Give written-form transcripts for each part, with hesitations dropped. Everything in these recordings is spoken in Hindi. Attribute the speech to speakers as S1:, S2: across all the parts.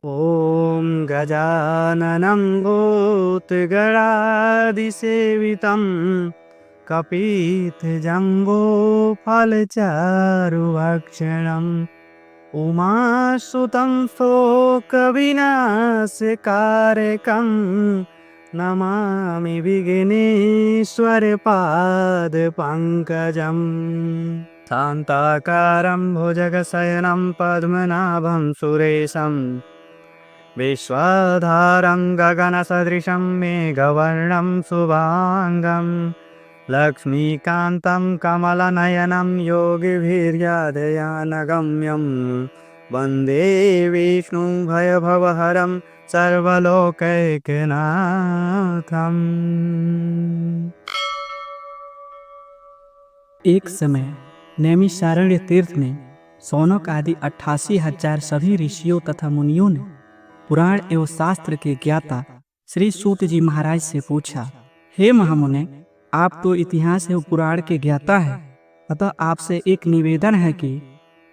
S1: ॐ गजाननं भूतगणादिसेवितं कपित्थजम्बूफलचारुभक्षणम् उमासुतं शोकविनाशकारकं नमामि विघ्नेश्वरपादपङ्कजम्। शान्ताकारं भुजगशयनं पद्मनाभं सुरेशं विश्वाधारं गगनसदृशं मेघवर्णं शुभाङ्गं लक्ष्मीकान्तं कमलनयनं योगिभिर्याधयानगम्यं वन्दे विष्णुं भयभवहरं सर्वलोकैकनाथम्।
S2: एक समय नैमिषारण्य तीर्थ में सौनक आदि 88,000 सभी ऋषियों तथा मुनियों ने पुराण एवं शास्त्र के ज्ञाता श्री सूत जी महाराज से पूछा, हे महामुने, आप तो इतिहास एवं पुराण के ज्ञाता है, अतः आपसे एक निवेदन है कि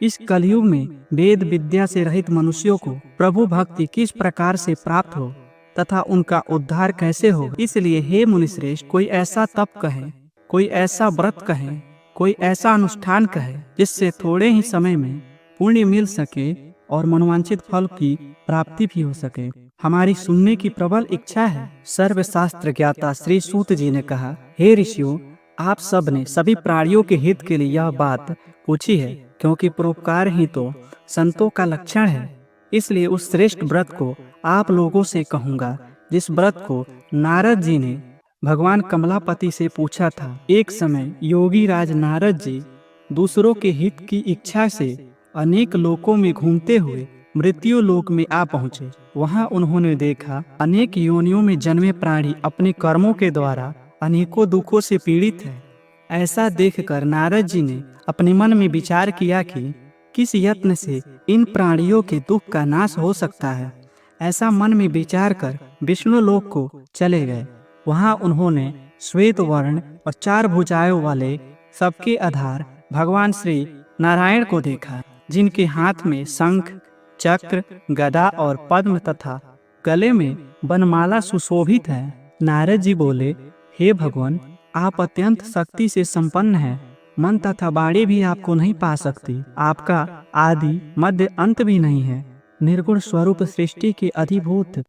S2: इस कलयुग में वेद विद्या से रहित मनुष्यों को प्रभु भक्ति किस प्रकार से प्राप्त हो तथा उनका उद्धार कैसे हो। इसलिए हे मुनिश्रेष्ठ, कोई ऐसा तप कहे, कोई ऐसा व्रत कहे, कोई ऐसा अनुष्ठान कहे जिससे थोड़े ही समय में पुण्य मिल सके और मनोवांछित फल की प्राप्ति भी हो सके। हमारी सुनने की प्रबल इच्छा है। सर्वशास्त्र ज्ञाता श्री सूत जी ने कहा, हे ऋषियों, आप सब ने सभी प्राणियों के हित के लिए यह बात पूछी है, क्योंकि परोपकार ही तो संतों का लक्षण है। इसलिए उस श्रेष्ठ व्रत को आप लोगों से कहूंगा जिस व्रत को नारद जी ने भगवान कमलापति से पूछा था। एक समय योगी राज नारद जी दूसरों के हित की इच्छा से अनेक लोकों में घूमते हुए मृत्यु लोक में आ पहुँचे। वहाँ उन्होंने देखा अनेक योनियों में जन्मे प्राणी अपने कर्मों के द्वारा अनेकों दुखों से पीड़ित है। ऐसा देखकर नारद जी ने अपने मन में विचार किया कि किस यत्न से इन प्राणियों के दुख का नाश हो सकता है। ऐसा मन में विचार कर विष्णु लोक को चले गए। वहाँ उन्होंने श्वेत वर्ण और 4 भुजाओं वाले सबके आधार भगवान श्री नारायण को देखा, जिनके हाथ में शंख, चक्र, गदा और पद्म तथा गले में वनमाला सुशोभित है। नारद जी बोले, हे भगवान, आप अत्यंत शक्ति से संपन्न हैं। मन तथा वाणी भी आपको नहीं पा सकती। आपका आदि मध्य अंत भी नहीं है। निर्गुण स्वरूप सृष्टि के अधिभूत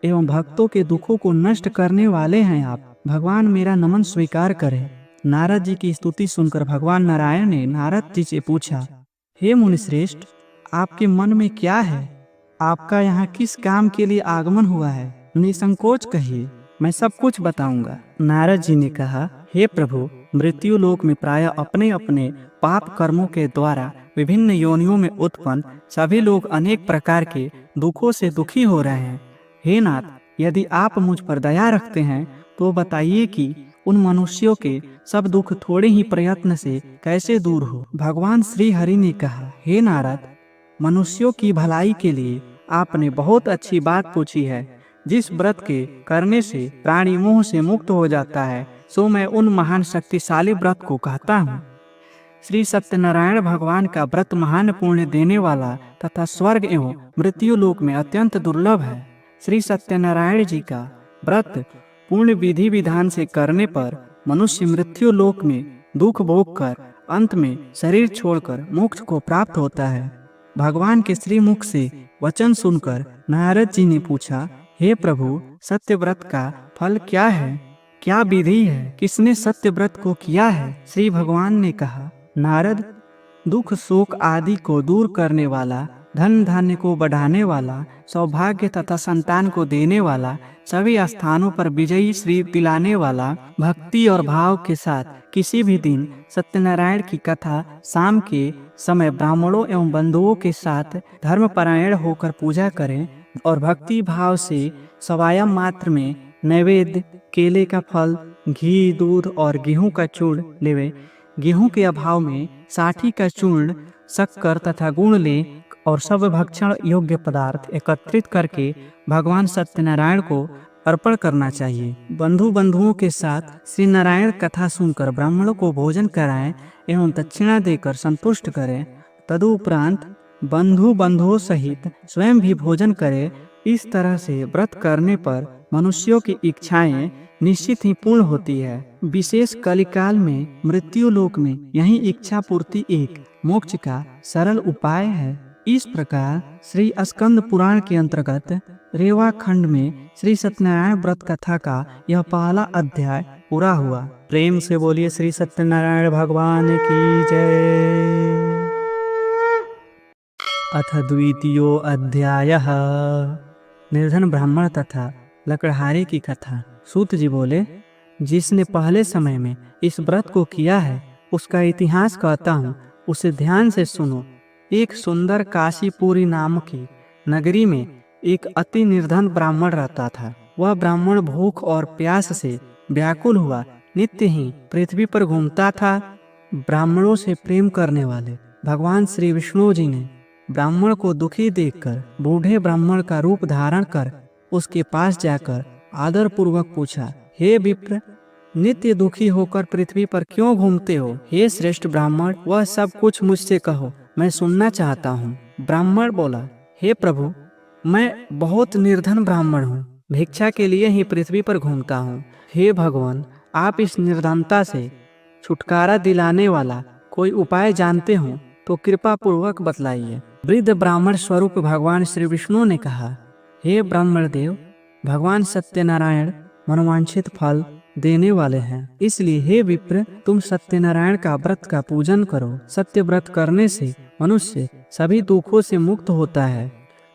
S2: एवं भक्तों के दुखों को नष्ट करने वाले हैं आप। भगवान मेरा नमन स्वीकार करें। नारद जी की स्तुति सुनकर भगवान नारायण ने नारद जी से पूछा, हे मुनिश्रेष्ठ, आपके मन में क्या है? आपका यहाँ किस काम के लिए आगमन हुआ है? निसंकोच कहिए, मैं सब कुछ बताऊंगा। नारद जी ने कहा, हे प्रभु, मृत्यु लोक में प्रायः अपने अपने पाप कर्मों के द्वारा विभिन्न योनियों में उत्पन्न सभी लोग अनेक प्रकार के दुखों से दुखी हो रहे हैं। हे नाथ, यदि आप मुझ पर दया रखते हैं तो बताइए कि उन मनुष्यों के सब दुख थोड़े ही प्रयत्न से कैसे दूर हो। भगवान श्री हरि ने कहा, हे नारद, मनुष्यों की भलाई के लिए आपने बहुत अच्छी बात पूछी है। जिस व्रत के करने से प्राणी मोह से मुक्त हो जाता है, सो मैं उन महान शक्तिशाली व्रत को कहता हूँ। श्री सत्यनारायण भगवान का व्रत महान पुण्य देने वाला तथा स्वर्ग एवं मृत्यु लोक में अत्यंत दुर्लभ है। श्री सत्यनारायण जी का व्रत पूर्ण विधि विधान से करने पर मनुष्य मृत्यु लोक में दुख भोग कर अंत में शरीर छोड़कर मोक्ष को प्राप्त होता है। भगवान के श्री मुख से वचन सुनकर नारद जी ने पूछा, हे प्रभु, सत्य व्रत का फल क्या है? क्या विधि है? किसने सत्य व्रत को किया है? श्री भगवान ने कहा, नारद, दुख शोक आदि को दूर करने वाला, धन धान्य को बढ़ाने वाला, सौभाग्य तथा संतान को देने वाला, सभी स्थानों पर विजयी श्री दिलाने वाला, भक्ति और भाव के साथ किसी भी दिन सत्यनारायण की कथा शाम के समय ब्राह्मणों एवं बंधुओं के साथ धर्मपरायण होकर पूजा करें और भक्ति भाव से सवायम मात्र में नैवेद्य, केले का फल, घी, दूध और गेहूं का चूर्ण लेवे। गेहूं के अभाव में साठी का चूर्ण, शक्कर तथा गुण ले और सब भक्षण योग्य पदार्थ एकत्रित करके भगवान सत्यनारायण को अर्पण करना चाहिए। बंधुओं के साथ श्री नारायण कथा सुनकर ब्राह्मणों को भोजन कराएं एवं दक्षिणा देकर संतुष्ट करें। तदुपरांत बंधुओं सहित स्वयं भी भोजन करे। इस तरह से व्रत करने पर मनुष्यों की इच्छाएं निश्चित ही पूर्ण होती है। विशेष कलिकाल में मृत्यु लोक में यही इच्छा पूर्ति एक मोक्ष का सरल उपाय है। इस प्रकार श्री स्कंद पुराण के अंतर्गत रेवा खंड में श्री सत्यनारायण व्रत कथा का यह पहला अध्याय पूरा हुआ। प्रेम से बोलिए श्री सत्यनारायण भगवान की जय। अथ द्वितीयो अध्यायः निर्धन ब्राह्मण तथा लकड़हारे की कथा। सूत जी बोले, जिसने पहले समय में इस व्रत को किया है उसका इतिहास कहता हूँ, उसे ध्यान से सुनो। एक सुंदर काशीपुरी नाम की नगरी में एक अति निर्धन ब्राह्मण रहता था। वह ब्राह्मण भूख और प्यास से व्याकुल हुआ नित्य ही पृथ्वी पर घूमता था। ब्राह्मणों से प्रेम करने वाले भगवान श्री विष्णु जी ने ब्राह्मण को दुखी देखकर बूढ़े ब्राह्मण का रूप धारण कर उसके पास जाकर आदर पूर्वक पूछा, हे विप्र, नित्य दुखी होकर पृथ्वी पर क्यों घूमते हो? हे श्रेष्ठ ब्राह्मण, वह सब कुछ मुझसे कहो, मैं सुनना चाहता हूँ। ब्राह्मण बोला, हे प्रभु, मैं बहुत निर्धन ब्राह्मण हूँ, भिक्षा के लिए ही पृथ्वी पर घूमता हूँ। हे भगवान, आप इस निर्धनता से छुटकारा दिलाने वाला कोई उपाय जानते हो तो कृपा पूर्वक बतलाइए। वृद्ध ब्राह्मण स्वरूप भगवान श्री विष्णु ने कहा, हे ब्राह्मण देव, भगवान सत्यनारायण मनोवांछित फल देने वाले हैं, इसलिए हे विप्र, तुम सत्यनारायण का व्रत का पूजन करो। सत्य व्रत करने से मनुष्य सभी दुखों से मुक्त होता है।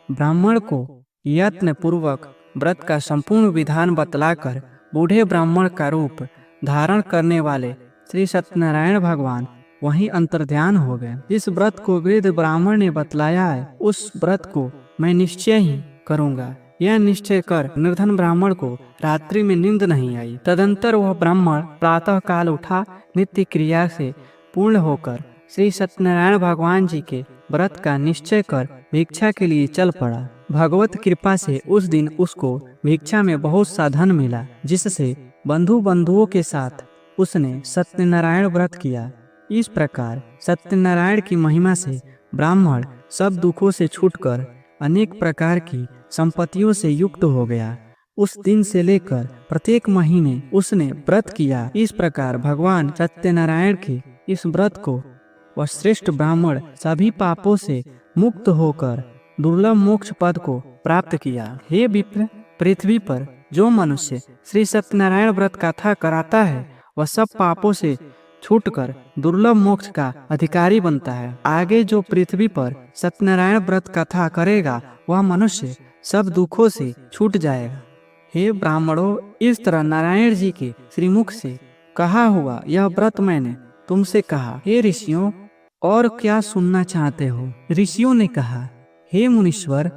S2: ब्राह्मण को यत्न पूर्वक व्रत का संपूर्ण विधान बतलाकर बूढ़े ब्राह्मण का रूप धारण करने वाले श्री सत्यनारायण भगवान वहीं अंतर्ध्यान हो गए। इस व्रत को वृद्ध ब्राह्मण ने बतलाया है, उस व्रत को मैं निश्चय ही करूंगा। यह निश्चय कर निर्धन ब्राह्मण को रात्रि में नींद नहीं आई। तदंतर वह ब्राह्मण प्रातः काल उठा, नित्य क्रिया से पूर्ण होकर श्री सत्यनारायण भगवान जी के व्रत का निश्चय कर भिक्षा के लिए चल पड़ा। भगवत कृपा से उस दिन उसको भिक्षा में बहुत सा धन मिला, जिससे बंधुओं के साथ उसने सत्यनारायण व्रत किया। इस प्रकार सत्यनारायण की महिमा से ब्राह्मण सब दुखों से छूटकर अनेक प्रकार की संपत्तियों से युक्त हो गया। उस दिन से लेकर प्रत्येक महीने उसने व्रत किया। इस प्रकार भगवान सत्यनारायण के इस व्रत को वह श्रेष्ठ ब्राह्मण सभी पापों से मुक्त होकर दुर्लभ मोक्ष पद को प्राप्त किया। हे विप्र, पृथ्वी पर जो मनुष्य श्री सत्यनारायण व्रत कथा कराता है वह सब पापों से छूटकर दुर्लभ मोक्ष का अधिकारी बनता है। आगे जो पृथ्वी पर सत्यनारायण व्रत कथा करेगा वह मनुष्य सब दुखों से छूट जाएगा। हे ब्राह्मणों, इस तरह नारायण जी के श्रीमुख से कहा हुआ यह व्रत मैंने तुमसे कहा। हे ऋषियों, और क्या सुनना चाहते हो? ऋषियों ने कहा, हे मुनीश्वर,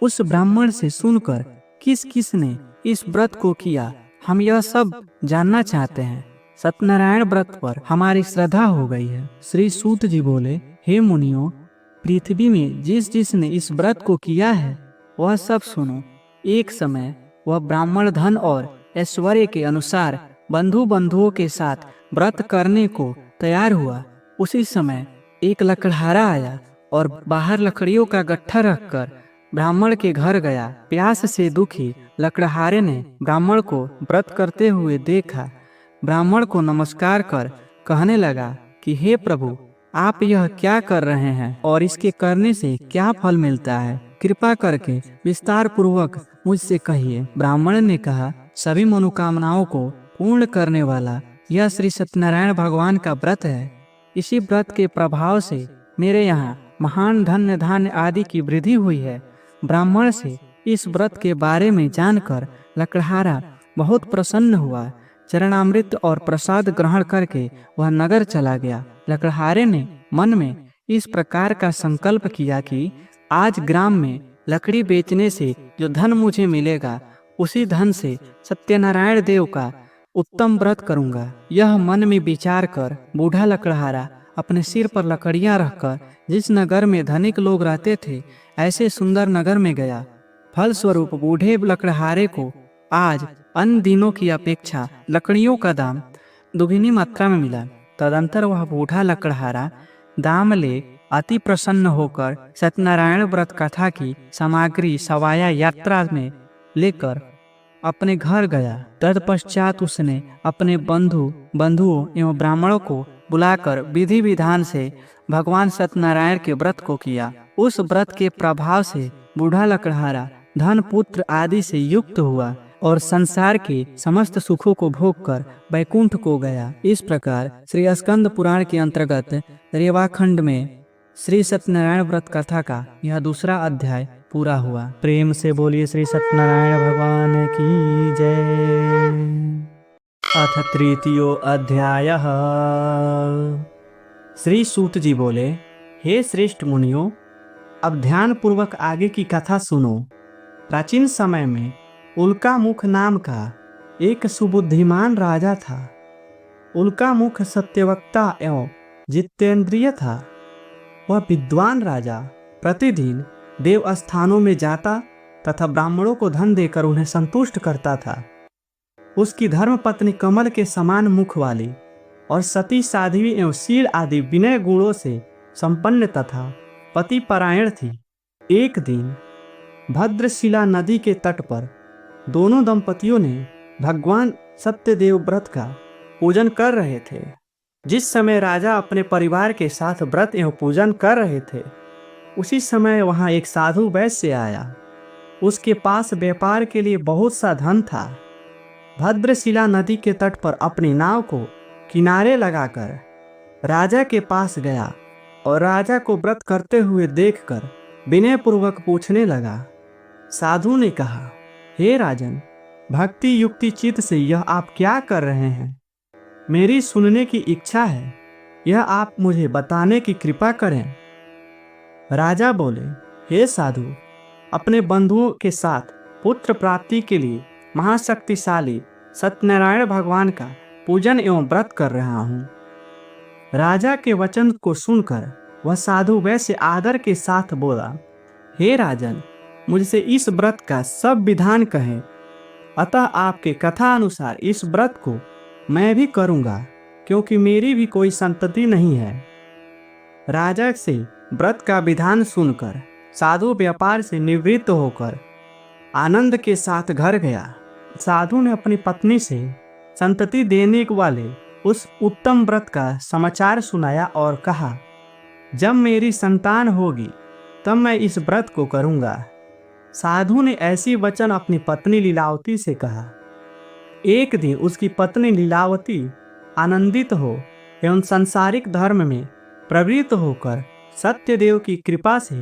S2: उस ब्राह्मण से सुनकर किस किस ने इस व्रत को किया, हम यह सब जानना चाहते हैं। सत्यनारायण व्रत पर हमारी श्रद्धा हो गई है। श्री सूत जी बोले, हे मुनियों, पृथ्वी में जिस ने इस व्रत को किया है वह सब सुनो। एक समय वह ब्राह्मण धन और ऐश्वर्य के अनुसार बंधुओं के साथ व्रत करने को तैयार हुआ। उसी समय एक लकड़हारा आया और बाहर लकड़ियों का गट्ठा रखकर ब्राह्मण के घर गया। प्यास से दुखी लकड़हारे ने ब्राह्मण को व्रत करते हुए देखा। ब्राह्मण को नमस्कार कर कहने लगा कि हे प्रभु, आप यह क्या कर रहे हैं और इसके करने से क्या फल मिलता है? कृपा करके विस्तार पूर्वक मुझसे कहिए। ब्राह्मण ने कहा, सभी मनोकामनाओं को पूर्ण करने वाला यह श्री सत्यनारायण भगवान का व्रत है। इसी व्रत के प्रभाव से मेरे यहाँ महान धन्य धान्य आदि की वृद्धि हुई है। ब्राह्मण से इस व्रत के बारे में जानकर लकड़हारा बहुत प्रसन्न हुआ। चरणामृत और प्रसाद ग्रहण करके वह नगर चला गया। लकड़हारे ने मन में इस प्रकार का संकल्प किया कि आज ग्राम में लकड़ी बेचने से जो धन मुझे मिलेगा उसी धन से सत्यनारायण देव का उत्तम व्रत करूंगा। यह मन में विचार कर बूढ़ा लकड़हारा अपने सिर पर लकड़ियां रखकर जिस नगर में धनिक लोग रहते थे ऐसे सुंदर नगर में गया। फलस्वरूप बूढ़े लकड़हारे को आज अन्य दिनों की अपेक्षा लकड़ियों का दाम दुगनी मात्रा में मिला। तदंतर वह बूढ़ा लकड़हारा दाम ले अति प्रसन्न होकर सत्यनारायण व्रत कथा की सामग्री सवाया यात्रा में लेकर अपने घर गया। तत्पश्चात उसने अपने बंधुओं एवं ब्राह्मणों को बुलाकर विधि विधान से भगवान सत्यनारायण के व्रत को किया। उस व्रत के प्रभाव से बूढ़ा लकड़हारा धन पुत्र आदि से युक्त हुआ और संसार के समस्त सुखों को भोगकर वैकुंठ को गया। इस प्रकार श्री स्कंद पुराण के अंतर्गत रेवाखंड में श्री सत्यनारायण व्रत कथा का यह दूसरा अध्याय पूरा हुआ।
S1: प्रेम से बोलिए श्री सत्यनारायण भगवान की जय।
S2: अथ तृतीयो अध्याय। श्री सूत जी बोले, हे श्रेष्ठ मुनियों, अब ध्यान पूर्वक आगे की कथा सुनो। प्राचीन समय में उल्कामुख नाम का एक सुबुद्धिमान राजा था। उल्कामुख सत्यवक्ता एवं जितेंद्रिय था। वह विद्वान राजा प्रतिदिन देव स्थानों में जाता तथा ब्राह्मणों को धन देकर उन्हें संतुष्ट करता था। उसकी धर्मपत्नी कमल के समान मुख वाली और सती साध्वी एवं शील आदि विनय गुणों से संपन्न तथा पति परायण थी। एक दिन भद्रशिला नदी के तट पर दोनों दंपतियों ने भगवान सत्यदेव व्रत का पूजन कर रहे थे। जिस समय राजा अपने परिवार के साथ व्रत एवं पूजन कर रहे थे, उसी समय वहां एक साधु वैश्य आया। उसके पास व्यापार के लिए बहुत सा धन था। भद्रशिला नदी के तट पर अपनी नाव को किनारे लगाकर राजा के पास गया और राजा को व्रत करते हुए देखकर विनयपूर्वक पूछने लगा। साधु ने कहा, हे राजन, भक्ति युक्ति चित्त से यह आप क्या कर रहे हैं? मेरी सुनने की इच्छा है, यह आप मुझे बताने की कृपा करें। राजा बोले, हे साधु, अपने बंधुओं के साथ पुत्र प्राप्ति के लिए महाशक्तिशाली सत्यनारायण भगवान का पूजन एवं व्रत कर रहा हूँ। राजा के वचन को सुनकर वह साधु वैसे आदर के साथ बोला, हे राजन, मुझसे इस व्रत का सब विधान कहें, अतः आपके कथा अनुसार इस व्रत को मैं भी करूँगा, क्योंकि मेरी भी कोई संतति नहीं है। राजा से व्रत का विधान सुनकर साधु व्यापार से निवृत्त होकर आनंद के साथ घर गया। साधु ने अपनी पत्नी से संतति देने वाले उस उत्तम व्रत का समाचार सुनाया और कहा, जब मेरी संतान होगी तब मैं इस व्रत को करूंगा। साधु ने ऐसी वचन अपनी पत्नी लीलावती से कहा। एक दिन उसकी पत्नी लीलावती आनंदित हो एवं सांसारिक धर्म में प्रवृत्त होकर सत्यदेव की कृपा से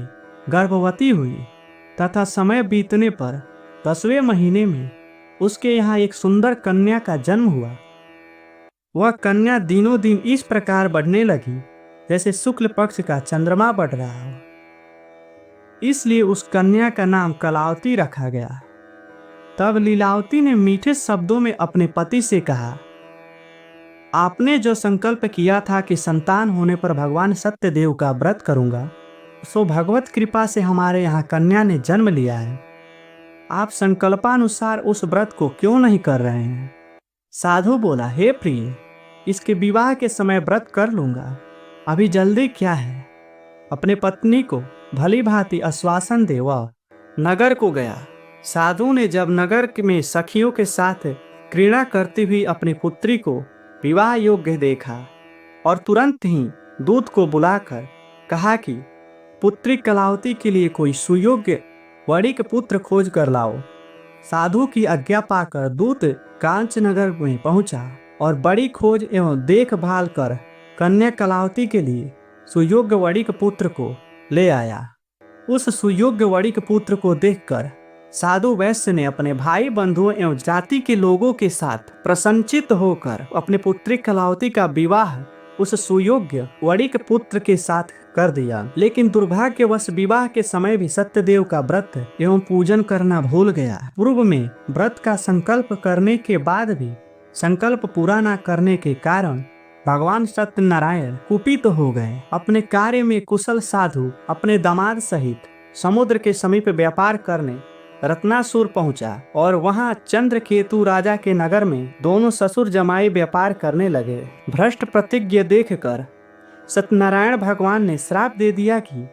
S2: गर्भवती हुई तथा समय बीतने पर 10वें महीने में उसके यहाँ एक सुंदर कन्या का जन्म हुआ। वह कन्या दिनों दिन इस प्रकार बढ़ने लगी जैसे शुक्ल पक्ष का चंद्रमा बढ़ रहा हो। इसलिए उस कन्या का नाम कलावती रखा गया। तब लीलावती ने मीठे शब्दों में अपने पति से कहा, आपने जो संकल्प किया था कि संतान होने पर भगवान सत्यदेव का व्रत करूंगा, सो भगवत कृपा से हमारे यहाँ कन्या ने जन्म लिया है। आप संकल्पानुसार उस व्रत को क्यों नहीं कर रहे हैं? साधु बोला, हे प्रिय, इसके विवाह के समय व्रत कर लूंगा, अभी जल्दी क्या है। अपने पत्नी को भली भांति आश्वासन दे वह नगर को गया। साधु ने जब नगर में सखियों के साथ क्रीड़ा करती हुई अपनी पुत्री को विवाह योग्य देखा और तुरंत ही दूत को बुलाकर कहा कि पुत्री कलावती के लिए कोई सुयोग्य वणिक पुत्र खोज कर लाओ। साधु की आज्ञा पाकर दूत कांचनगर में पहुंचा और बड़ी खोज एवं देखभाल कर कन्या कलावती के लिए सुयोग्य वणिक पुत्र को ले आया। उस सुयोग्य वणिक पुत्र को देखकर साधु वैश्य ने अपने भाई बंधुओं एवं जाति के लोगों के साथ प्रसन्नचित्त होकर अपने पुत्री कलावती का विवाह उस सुयोग्य वणिक पुत्र के साथ कर दिया। लेकिन दुर्भाग्यवश विवाह के समय भी सत्यदेव का व्रत एवं पूजन करना भूल गया। पूर्व में व्रत का संकल्प करने के बाद भी संकल्प पूरा न करने के कारण भगवान सत्यनारायण कुपित हो गए। अपने कार्य में कुशल साधु अपने दामाद सहित समुद्र के समीप व्यापार करने रत्नासुर पहुंचा और वहां चंद्रकेतु राजा के नगर में दोनों ससुर जमाई व्यापार करने लगे। भ्रष्ट प्रतिज्ञ देखकर सत्यनारायण भगवान ने श्राप दे दिया कि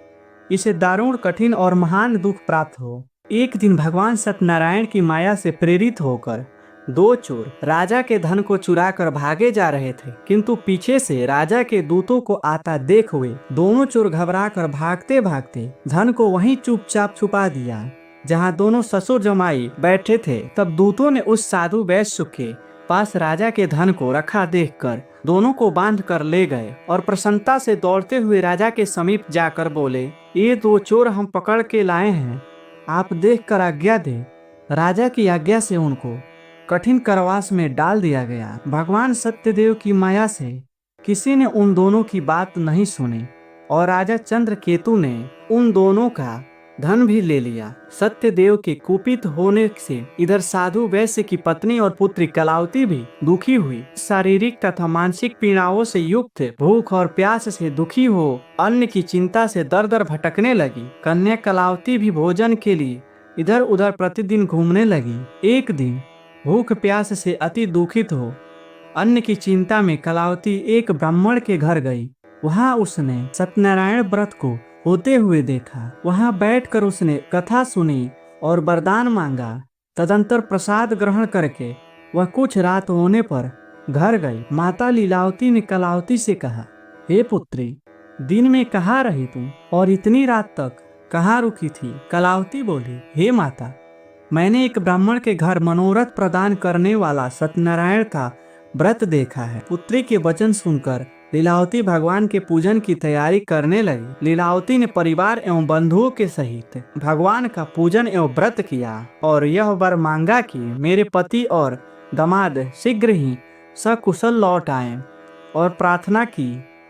S2: इसे दारुण, कठिन और महान दुख प्राप्त हो। एक दिन भगवान सत्यनारायण की माया से प्रेरित होकर दो चोर राजा के धन को चुरा कर भागे जा रहे थे, किंतु पीछे से राजा के दूतों को आता देख हुए दोनों चोर घबरा कर भागते भागते धन को वहीं चुपचाप छुपा दिया जहां दोनों ससुर जमाई बैठे थे। तब दूतों ने उस साधु वैश्य के पास राजा के धन को रखा देखकर दोनों को बांध कर ले गए और प्रसन्नता से दौड़ते हुए राजा के समीप जाकर बोले, ये दो चोर हम पकड़ के लाए हैं, आप देखकर आज्ञा दे। राजा की आज्ञा से उनको कठिन कारावास में डाल दिया गया। भगवान सत्यदेव की माया से किसी ने उन दोनों की बात नहीं सुनी और राजा चंद्रकेतु ने उन दोनों का धन भी ले लिया। सत्यदेव के कुपित होने से इधर साधु वैश्य की पत्नी और पुत्री कलावती भी दुखी हुई। शारीरिक तथा मानसिक पीड़ाओं से युक्त भूख और प्यास से दुखी हो अन्न की चिंता से दर दर भटकने लगी। कन्या कलावती भी भोजन के लिए इधर उधर प्रतिदिन घूमने लगी। एक दिन भूख प्यास से अति दुखित हो अन्न की चिंता में कलावती एक ब्राह्मण के घर गई। वहां उसने सत्यनारायण व्रत को होते हुए देखा। वहां बैठकर उसने कथा सुनी और वरदान मांगा। तदंतर प्रसाद ग्रहण करके वह कुछ रात होने पर घर गई। माता लीलावती ने कलावती से कहा, हे पुत्री, दिन में कहाँ रही तुम और इतनी रात तक कहाँ रुकी थी? कलावती बोली, हे माता, मैंने एक ब्राह्मण के घर मनोरथ प्रदान करने वाला सत्यनारायण का व्रत देखा है। पुत्री के वचन सुनकर लीलावती भगवान के पूजन की तैयारी करने लगी। लीलावती ने परिवार एवं बंधुओं के सहित भगवान का पूजन एवं व्रत किया और यह वर मांगा कि मेरे पति और दामाद शीघ्र ही सकुशल लौट आए और प्रार्थना की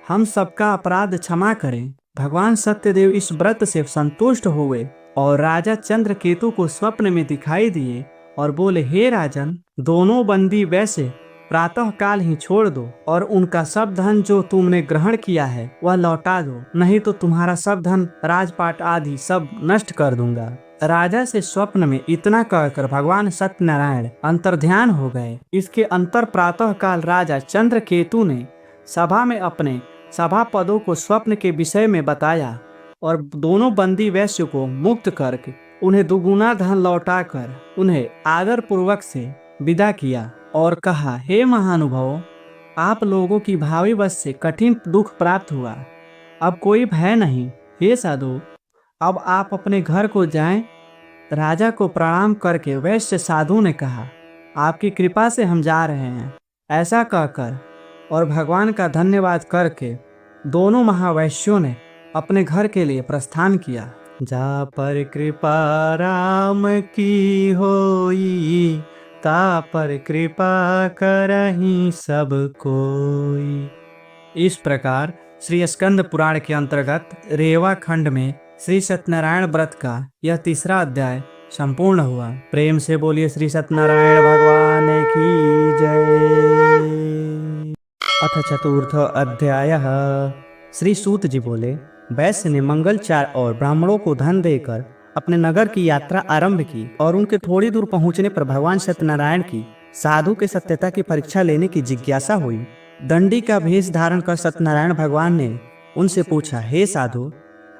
S2: हम सबका अपराध क्षमा करें। भगवान सत्यदेव इस व्रत से संतुष्ट हुए और राजा चंद्रकेतु को स्वप्न में दिखाई दिए और बोले, हे राजन, दोनों बंदी वैसे प्रातः काल ही छोड़ दो और उनका सब धन जो तुमने ग्रहण किया है वह लौटा दो, नहीं तो तुम्हारा सब धन, राजपाट आदि सब नष्ट कर दूंगा। राजा से स्वप्न में इतना कहकर भगवान सत्यनारायण अंतर्ध्यान हो गए। इसके अंतर प्रातः काल राजा चंद्रकेतु ने सभा में अपने सभापदों को स्वप्न के विषय में बताया और दोनों बंदी वैश्य को मुक्त करके उन्हें दुगुना धन लौटाकर उन्हें आदर पूर्वक से विदा किया और कहा, हे महानुभाव, आप लोगों की भावी वश से कठिन दुख प्राप्त हुआ, अब कोई भय नहीं। हे साधु, अब आप अपने घर को जाएं। राजा को प्रणाम करके वैश्य साधु ने कहा, आपकी कृपा से हम जा रहे हैं। ऐसा कहकर और भगवान का धन्यवाद करके दोनों महावैश्यों ने अपने घर के लिए प्रस्थान किया। जा पर कृपा राम की होई, ता पर कृपा करहि सब कोई। इस प्रकार श्री स्कंद पुराण के अंतर्गत रेवा खंड में श्री सत्यनारायण व्रत का यह तीसरा अध्याय संपूर्ण हुआ। प्रेम से बोलिए श्री सत्यनारायण भगवान की जय। अथ चतुर्थ अध्याय। श्री सूत जी बोले, वैश्य ने मंगलचार और ब्राह्मणों को धन देकर अपने नगर की यात्रा आरंभ की और उनके थोड़ी दूर पहुंचने पर भगवान सत्यनारायण की साधु के सत्यता की परीक्षा लेने की जिज्ञासा हुई। दंडी का भेष धारण कर सत्यनारायण भगवान ने उनसे पूछा, हे साधु,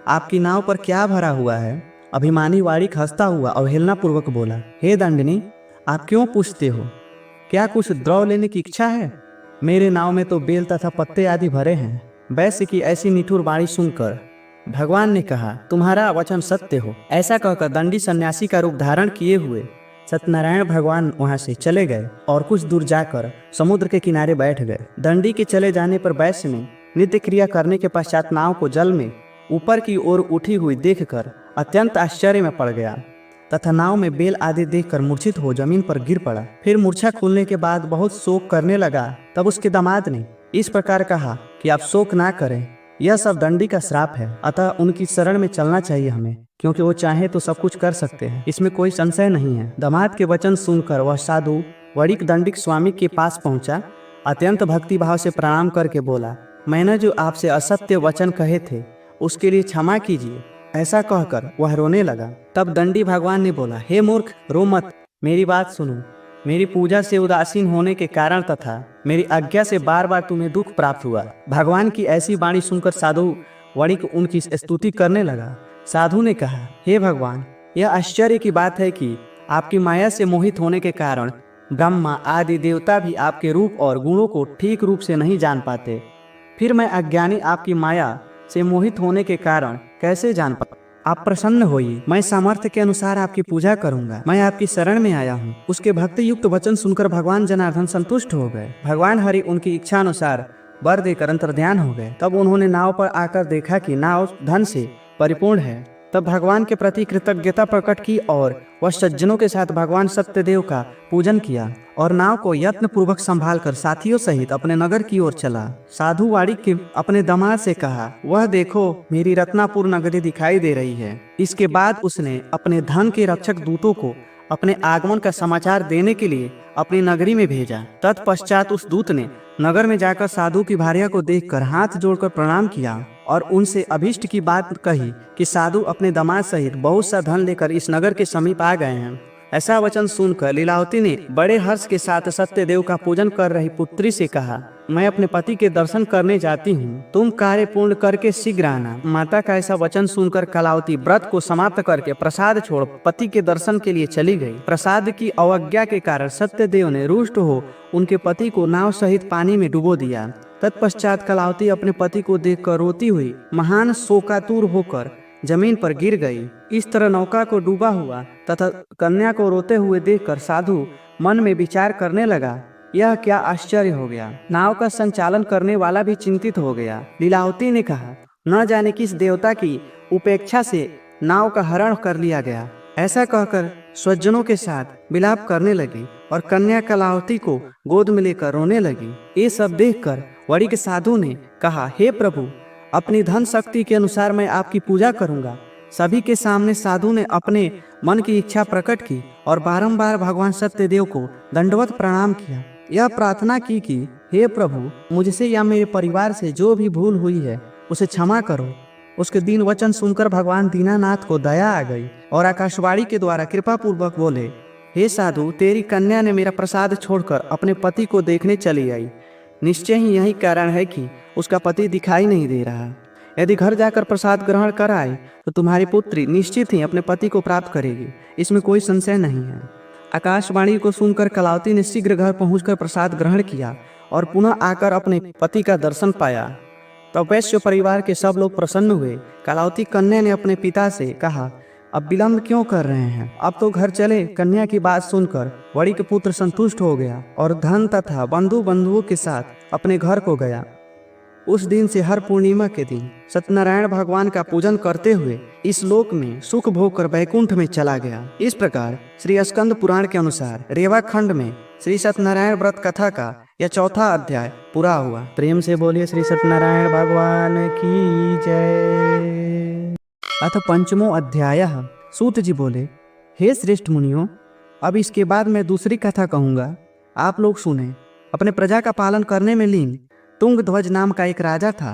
S2: आपकी नाव पर क्या भरा हुआ है? अभिमानी वारिक हंसता हुआ अवहेलना पूर्वक बोला, हे दंडनी, आप क्यों पूछते हो? क्या कुछ द्रव लेने की इच्छा है? मेरे नाव में तो बेल तथा पत्ते आदि भरे हैं। वैश्य की ऐसी निठुर वाणी सुनकर भगवान ने कहा, तुम्हारा वचन सत्य हो। ऐसा कहकर दंडी सन्यासी का रूप धारण किए हुए सत्यनारायण भगवान वहां से चले गए और कुछ दूर जाकर समुद्र के किनारे बैठ गए। दंडी के चले जाने पर वैश्य ने नित्य क्रिया करने के पश्चात नाव को जल में ऊपर की ओर उठी हुई देखकर अत्यंत आश्चर्य में पड़ गया तथा नाव में बेल आदि देखकर मूर्छित हो जमीन पर गिर पड़ा। फिर मूर्छा खुलने के बाद बहुत शोक करने लगा। तब उसके दामाद ने इस प्रकार कहा कि आप शोक ना करें, यह सब दंडी का श्राप है, अतः उनकी शरण में चलना चाहिए हमें, क्योंकि वो चाहे तो सब कुछ कर सकते हैं, इसमें कोई संशय नहीं है। दामाद के वचन सुनकर वह साधु वड़िक दंडिक स्वामी के पास पहुंचा, अत्यंत भक्ति भाव से प्रणाम करके बोला, मैंने जो आपसे असत्य वचन कहे थे उसके लिए क्षमा कीजिए। ऐसा कहकर वह रोने लगा। तब दंडी भगवान ने बोला, हे मूर्ख, रो मत, मेरी बात सुनो। मेरी पूजा से उदासीन होने के कारण तथा मेरी आज्ञा से बार बार तुम्हें दुख प्राप्त हुआ। भगवान की ऐसी वाणी सुनकर साधु वणिक उनकी स्तुति करने लगा। साधु ने कहा, हे भगवान, यह आश्चर्य की बात है कि आपकी माया से मोहित होने के कारण ब्रह्मा आदि देवता भी आपके रूप और गुणों को ठीक रूप से नहीं जान पाते। फिर मैं अज्ञानी आपकी माया से मोहित होने के कारण कैसे जान पाऊं? आप प्रसन्न होइए, मैं सामर्थ्य के अनुसार आपकी पूजा करूंगा। मैं आपकी शरण में आया हूँ। उसके भक्ति युक्त वचन सुनकर भगवान जनार्दन संतुष्ट हो गए। भगवान हरि उनकी इच्छा अनुसार वर देकर अंतर्ध्यान हो गए। तब उन्होंने नाव पर आकर देखा कि नाव धन से परिपूर्ण है। तब भगवान के प्रति कृतज्ञता प्रकट की और वह सज्जनों के साथ भगवान सत्यदेव का पूजन किया और नाव को यत्न पूर्वक संभाल कर साथियों सहित अपने नगर की ओर चला। साधु वाड़िक के अपने दामाद से कहा, वह देखो, मेरी रत्नापुर नगरी दिखाई दे रही है। इसके बाद उसने अपने धन के रक्षक दूतों को अपने आगमन का समाचार देने के लिए अपनी नगरी में भेजा। तत्पश्चात उस दूत ने नगर में जाकर साधु की भार्या को देखकर हाथ जोड़कर प्रणाम किया और उनसे अभीष्ट की बात कही कि साधु अपने दामाद सहित बहुत सा धन लेकर इस नगर के समीप आ गए हैं। ऐसा वचन सुनकर लीलावती ने बड़े हर्ष के साथ सत्यदेव का पूजन कर रही पुत्री से कहा, मैं अपने पति के दर्शन करने जाती हूँ, तुम कार्य पूर्ण करके शीघ्र आना। माता का ऐसा वचन सुनकर कलावती व्रत को समाप्त करके प्रसाद छोड़ पति के दर्शन के लिए चली गई। प्रसाद की अवज्ञा के कारण सत्यदेव ने रुष्ट हो उनके पति को नाव सहित पानी में डुबो दिया। तत्पश्चात कलावती अपने पति को देखकर रोती हुई महान शोकातुर होकर जमीन पर गिर गई। इस तरह नौका को डूबा हुआ तथा कन्या को रोते हुए देखकर साधु मन में विचार करने लगा, यह क्या आश्चर्य हो गया। नाव का संचालन करने वाला भी चिंतित हो गया। लीलावती ने कहा, न जाने किस देवता की उपेक्षा से नाव का हरण कर लिया गया। ऐसा कहकर स्वजनों के साथ विलाप करने लगी और कन्या कलावती को गोद में लेकर रोने लगी। ये सब देखकर वणिक साधु ने कहा, हे प्रभु, अपनी धन शक्ति के अनुसार मैं आपकी पूजा करूंगा। सभी के सामने साधु ने अपने मन की इच्छा प्रकट की और बारंबार भगवान सत्यदेव को दंडवत प्रणाम किया। यह प्रार्थना की कि हे प्रभु, मुझसे या मेरे परिवार से जो भी भूल हुई है उसे क्षमा करो। उसके दीन वचन सुनकर भगवान दीनानाथ को दया आ गई और आकाशवाणी के द्वारा कृपा पूर्वक बोले, हे साधु, तेरी कन्या ने मेरा प्रसाद छोड़कर अपने पति को देखने चली आई। निश्चय ही यही कारण है कि उसका पति दिखाई नहीं दे रहा। यदि घर जाकर प्रसाद ग्रहण कर आए तो तुम्हारी पुत्री निश्चित ही अपने पति को प्राप्त करेगी, इसमें कोई संशय नहीं है। आकाशवाणी को सुनकर कलावती ने शीघ्र घर पहुंचकर प्रसाद ग्रहण किया और पुनः आकर अपने पति का दर्शन पाया। तब वैश्य परिवार के सब लोग प्रसन्न हुए। कलावती कन्या ने अपने पिता से कहा, अब विलंब क्यों कर रहे हैं, अब तो घर चले। कन्या की बात सुनकर वणिक पुत्र संतुष्ट हो गया और धन तथा बंधुओं के साथ अपने घर को गया। उस दिन से हर पूर्णिमा के दिन सत्यनारायण भगवान का पूजन करते हुए इस लोक में सुख भोग कर वैकुंठ में चला गया। इस प्रकार श्री स्कंद पुराण के अनुसार रेवा खंड में श्री सत्यनारायण व्रत कथा का यह चौथा अध्याय पूरा हुआ। प्रेम से बोलिए श्री सत्यनारायण भगवान की जय। अथ पंचमो अध्याय। सूत जी बोले, हे श्रेष्ठ मुनियों, अब इसके बाद मैं दूसरी कथा कहूँगा, आप लोग सुने। अपने प्रजा का पालन करने में लीन तुंगध्वज नाम का एक राजा था।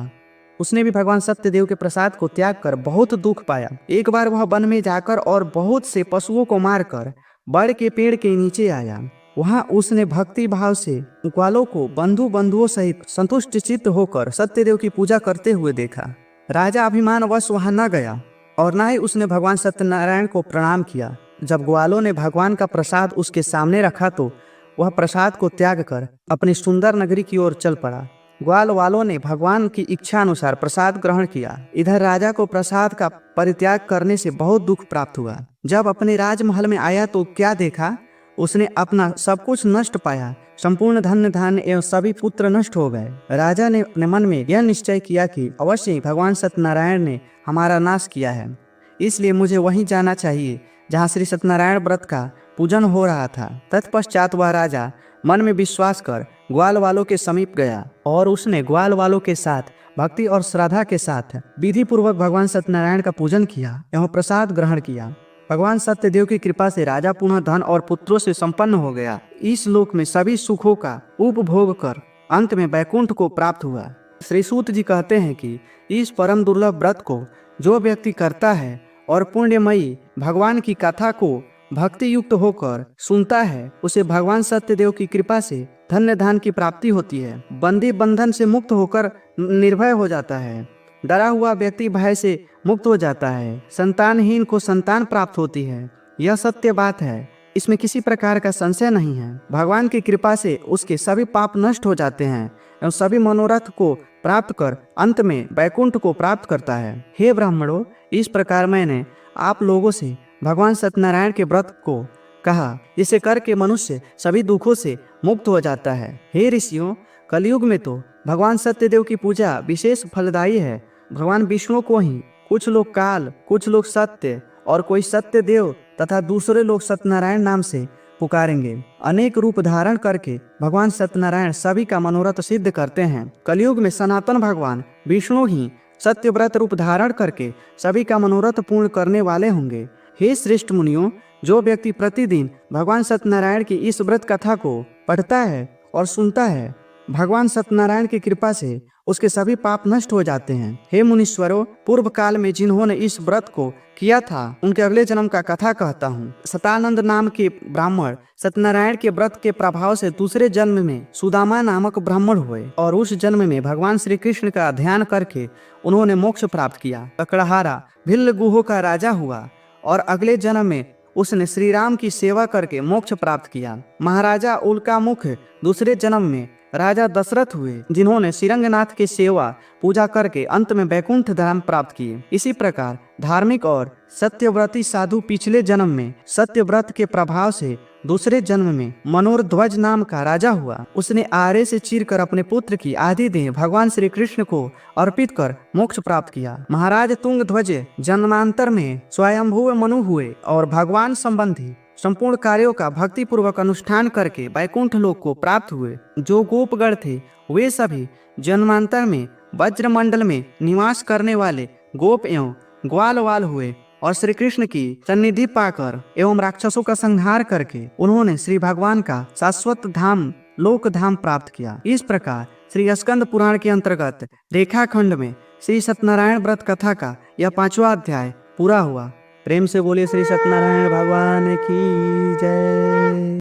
S2: उसने भी भगवान सत्यदेव के प्रसाद को त्याग कर बहुत दुख पाया। एक बार वह वन में जाकर और बहुत से पशुओं को मारकर बड़ के पेड़ के नीचे आया। वहां उसने भक्ति भाव से ग्वालों को बंधुओं सहित संतुष्ट चित्त होकर सत्यदेव की पूजा करते हुए देखा। राजा अभिमानवश वहां न गया और न ही उसने भगवान सत्यनारायण को प्रणाम किया। जब ग्वालों ने भगवान का प्रसाद उसके सामने रखा तो वह प्रसाद को त्याग कर अपनी सुंदर नगरी की ओर चल पड़ा। ग्वाल वालों ने भगवान की इच्छा अनुसार प्रसाद ग्रहण किया। इधर राजा को प्रसाद का परित्याग करने से बहुत दुख प्राप्त हुआ। जब अपने राजमहल में आया तो क्या देखा, उसने अपना सब कुछ नष्ट पाया। संपूर्ण धन धान्य एवं सभी पुत्र नष्ट हो गए। राजा ने अपने मन में यह निश्चय किया कि अवश्य ही भगवान सत्यनारायण ने हमारा नाश किया है, इसलिए मुझे वहीं जाना चाहिए जहाँ श्री सत्यनारायण व्रत का पूजन हो रहा था। तत्पश्चात वह राजा मन में विश्वास कर ग्वाल वालों के समीप गया और उसने ग्वाल वालों के साथ भक्ति और श्रद्धा के साथ विधि पूर्वक भगवान सत्यनारायण का पूजन किया एवं प्रसाद ग्रहण किया। भगवान सत्यदेव की कृपा से राजा पुनः धन और पुत्रों से संपन्न हो गया। इस लोक में सभी सुखों का उपभोग कर अंत में वैकुंठ को प्राप्त हुआ। श्री सूत जी कहते हैं कि इस परम दुर्लभ व्रत को जो व्यक्ति करता है और पुण्यमयी भगवान की कथा को भक्ति युक्त होकर सुनता है उसे भगवान सत्यदेव की कृपा से धन्य धान की प्राप्ति होती है। बंदी बंधन से मुक्त होकर निर्भय हो जाता है। डरा हुआ व्यक्ति भय से मुक्त हो जाता है। संतानहीन को संतान प्राप्त होती है। यह सत्य बात है, इसमें किसी प्रकार का संशय नहीं है। भगवान की कृपा से उसके सभी पाप नष्ट हो जाते हैं एवं सभी मनोरथ को प्राप्त कर अंत में वैकुंठ को प्राप्त करता है। हे ब्राह्मणों, इस प्रकार मैंने आप लोगों से भगवान सत्यनारायण के व्रत को कहा, जिसे करके मनुष्य सभी दुखों से मुक्त हो जाता है। हे ऋषियों, कलयुग में तो भगवान सत्यदेव की पूजा विशेष फलदायी है। भगवान विष्णु को ही कुछ लोग काल, कुछ लोग सत्य और कोई सत्य देव तथा दूसरे लोग सत्यनारायण नाम से पुकारेंगे। अनेक रूप धारण करके भगवान सत्यनारायण सभी का मनोरथ सिद्ध करते हैं। कलयुग में सनातन भगवान विष्णु ही सत्यव्रत रूप धारण करके सभी का मनोरथ पूर्ण करने वाले होंगे। हे श्रेष्ठ मुनियों, जो व्यक्ति प्रतिदिन भगवान सत्यनारायण की इस व्रत कथा को पढ़ता है और सुनता है, भगवान सत्यनारायण की कृपा से उसके सभी पाप नष्ट हो जाते हैं। हे मुनीश्वरों, पूर्व काल में जिन्होंने इस व्रत को किया था उनके अगले जन्म का कथा कहता हूँ। सतानंद नाम के ब्राह्मण सत्यनारायण के व्रत के प्रभाव से दूसरे जन्म में सुदामा नामक ब्राह्मण हुए और उस जन्म में भगवान श्री कृष्ण का ध्यान करके उन्होंने मोक्ष प्राप्त किया। अकड़हारा भिल्ल गुहो का राजा हुआ और अगले जन्म में उसने श्री राम की सेवा करके मोक्ष प्राप्त किया। महाराजा उल्कामुख दूसरे जन्म में राजा दशरथ हुए, जिन्होंने श्रीरंगनाथ की सेवा पूजा करके अंत में वैकुंठ धाम प्राप्त किए। इसी प्रकार धार्मिक और सत्यव्रती साधु पिछले जन्म में सत्यव्रत के प्रभाव से दूसरे जन्म में मनोरध्वज नाम का राजा हुआ। उसने आरे से चीरकर अपने पुत्र की आधी देह भगवान श्री कृष्ण को अर्पित कर मोक्ष प्राप्त किया। महाराज तुंगध्वज जन्मांतर में स्वयंभू मनु हुए और भगवान संबंधी संपूर्ण कार्यों का भक्ति पूर्वक अनुष्ठान करके वैकुंठ लोक को प्राप्त हुए। जो गोपगण थे वे सभी जन्मांतर में वज्रमंडल में निवास करने वाले गोप एवं ग्वालवाल हुए और श्री कृष्ण की सन्निधि पाकर एवं राक्षसों का संहार करके उन्होंने श्री भगवान का शाश्वत धाम लोक धाम प्राप्त किया। इस प्रकार श्री स्कंद पुराण के अंतर्गत रेखाखंड में श्री सत्यनारायण व्रत कथा का यह 5वां अध्याय पूरा हुआ। प्रेम से बोलिए श्री सत्यनारायण भगवान की जय।